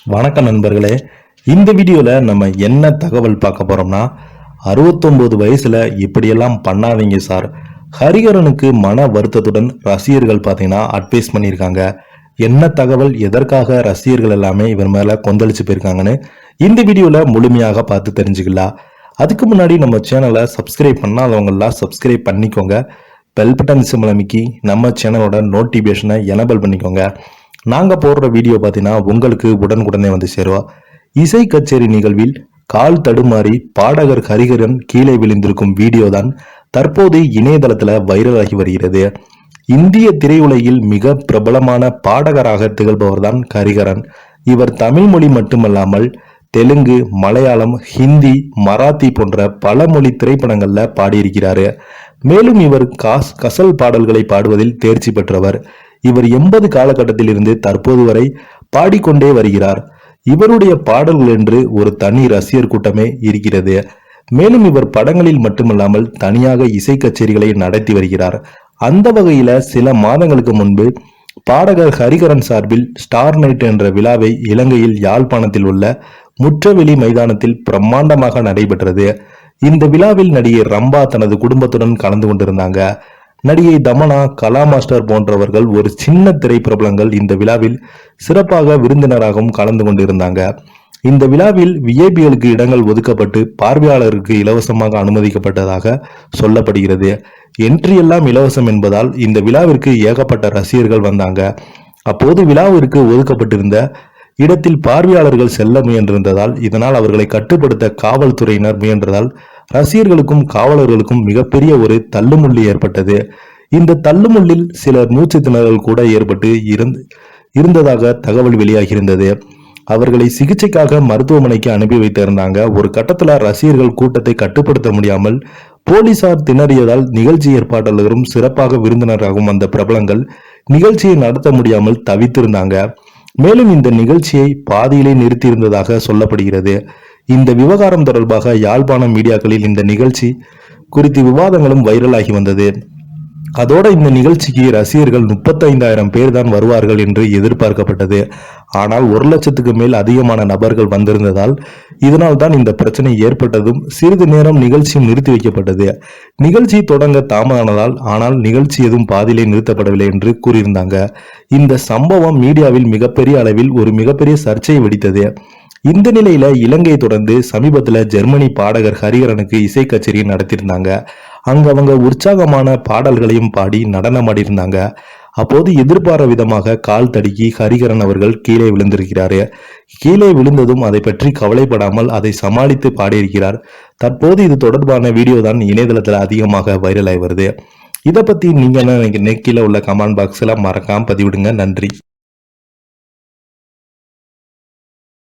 வணக்கம் நண்பர்களே. இந்த வீடியோல நம்ம என்ன தகவல் பார்க்க போறோம்னா 69 வயசுல இப்படியெல்லாம் பண்ணாதீங்க சார். ஹரிஹரனுக்கு மன வருத்தத்துடன் ரசிகர்கள் பார்த்தீங்கன்னா அட்வைஸ் பண்ணியிருக்காங்க. என்ன தகவல், எதற்காக ரசிகர்கள் எல்லாமே இவர் மேல கொந்தளிச்சு போயிருக்காங்கன்னு இந்த வீடியோல முழுமையாக பார்த்து தெரிஞ்சுக்கலாம். அதுக்கு முன்னாடி நம்ம சேனலை சப்ஸ்கிரைப் பண்ணாதவங்க எல்லாம் சப்ஸ்கிரைப் பண்ணிக்கோங்க. பெல் பட்டன் சிம்பல் அமைக்கி நம்ம சேனலோட நோட்டிபிகேஷனை எனேபிள் பண்ணிக்கோங்க. நாங்க போடுற வீடியோ பார்த்தீங்கன்னா உங்களுக்கு உடனுக்குடனே வந்து சேருவா. இசை கச்சேரி நிகழ்வில் கால் தடுமாறி பாடகர் ஹரிஹரன் கீழே விழுந்திருக்கும் வீடியோ தான் தற்போது இணையதளத்துல வைரலாகி வருகிறது. இந்திய திரையுலகில் மிக பிரபலமான பாடகராக திகழ்பவர் தான் ஹரிஹரன். இவர் தமிழ் மொழி மட்டுமல்லாமல் தெலுங்கு, மலையாளம், ஹிந்தி, மராத்தி போன்ற பல மொழி திரைப்படங்கள்ல பாடியிருக்கிறாரு. மேலும் இவர் கசல் பாடல்களை பாடுவதில் தேர்ச்சி பெற்றவர். இவர் 80 காலகட்டத்தில் இருந்து தற்போது வரை பாடிக்கொண்டே வருகிறார். இவருடைய பாடல்கள் என்று ஒரு தனி ரசிகர் கூட்டமே இருக்கிறது. மேலும் இவர் படங்களில் மட்டுமல்லாமல் தனியாக இசை கச்சேரிகளை நடத்தி வருகிறார். அந்த வகையில சில மாதங்களுக்கு முன்பு பாடகர் ஹரிஹரன் சார்பில் ஸ்டார் நைட் என்ற விழாவை இலங்கையில் யாழ்ப்பாணத்தில் உள்ள முற்றவெளி மைதானத்தில் பிரம்மாண்டமாக நடைபெற்றது. இந்த விழாவில் நடிகை ரம்பா தனது குடும்பத்துடன் கலந்து கொண்டிருந்தாங்க. நடிகை தமனா, கலா மாஸ்டர் போன்றவர்கள் ஒரு சின்ன திரை பிரபலங்கள் இந்த விழாவில் சிறப்பாக விருந்தினராகவும் கலந்து கொண்டிருந்தாங்க. இந்த விழாவில் விஐபிகளுக்கு இடங்கள் ஒதுக்கப்பட்டு பார்வையாளருக்கு இலவசமாக அனுமதிக்கப்பட்டதாக சொல்லப்படுகிறது. என்ட்ரி எல்லாம் இலவசம் என்பதால் இந்த விழாவிற்கு ஏகப்பட்ட ரசிகர்கள் வந்தாங்க. அப்போது விழாவிற்கு ஒதுக்கப்பட்டிருந்த இடத்தில் பார்வையாளர்கள் செல்ல முயன்றிருந்ததால் இதனால் அவர்களை கட்டுப்படுத்த காவல்துறையினர் முயன்றதால் ரசிகர்களுக்கும் காவலர்களுக்கும் மிகப்பெரிய ஒரு தள்ளுமுள்ளி ஏற்பட்டது. இந்த தள்ளுமுள்ளில் சிலர் மூச்சு திணறல் கூட ஏற்பட்டு இருந்ததாக தகவல் வெளியாகியிருந்தது. அவர்களை சிகிச்சைக்காக மருத்துவமனைக்கு அனுப்பி வைத்திருந்தாங்க. ஒரு கட்டத்துல ரசிகர்கள் கூட்டத்தை கட்டுப்படுத்த முடியாமல் போலீசார் திணறியதால் நிகழ்ச்சி ஏற்பாட்டாளரும் சிறப்பாக விருந்தினராகவும் வந்த பிரபலங்கள் நிகழ்ச்சியை நடத்த முடியாமல் தவித்திருந்தாங்க. மேலும் இந்த நிகழ்ச்சியை பாதியிலே நிறுத்தியிருந்ததாக சொல்லப்படுகிறது. இந்த விவகாரம் தொடர்பாக யாழ்ப்பாணம் மீடியாக்களில் இந்த நிகழ்ச்சி குறித்து விவாதங்களும் வைரலாகி வந்தது. அதோட இந்த நிகழ்ச்சிக்கு ரசிகர்கள் 35,000 பேர் தான் வருவார்கள் என்று எதிர்பார்க்கப்பட்டது. ஆனால் 1,00,000க்கு மேல் அதிகமான நபர்கள் வந்திருந்ததால் இதனால் தான் இந்த பிரச்சனை ஏற்பட்டதும் சிறிது நேரம் நிகழ்ச்சியும் நிறுத்தி வைக்கப்பட்டது. நிகழ்ச்சி தொடங்க தாமதானதால் ஆனால் நிகழ்ச்சி எதுவும் பாதியிலே நிறுத்தப்படவில்லை என்று கூறியிருந்தாங்க. இந்த சம்பவம் மீடியாவில் மிகப்பெரிய அளவில் ஒரு மிகப்பெரிய சர்ச்சையை வெடித்தது. இந்த நிலையில இலங்கையை தொடர்ந்து சமீபத்துல ஜெர்மனி பாடகர் ஹரிஹரனுக்கு இசை கச்சேரி நடத்தியிருந்தாங்க. அங்க அவங்க உற்சாகமான பாடல்களையும் பாடி நடனமாடியிருந்தாங்க. அப்போது எதிர்பாராத விதமாக கால் தடுக்கி ஹரிஹரன் அவர்கள் கீழே விழுந்திருக்கிறாரு. கீழே விழுந்ததும் அதை பற்றி கவலைப்படாமல் அதை சமாளித்து பாடியிருக்கிறார். தற்போது இது தொடர்பான வீடியோ தான் இணையதளத்துல அதிகமாக வைரலாகி வருது. இதை பத்தி நீங்க என்ன கீழே உள்ள கமெண்ட் பாக்ஸ்ல மறக்காம பதிவிடுங்க. நன்றி.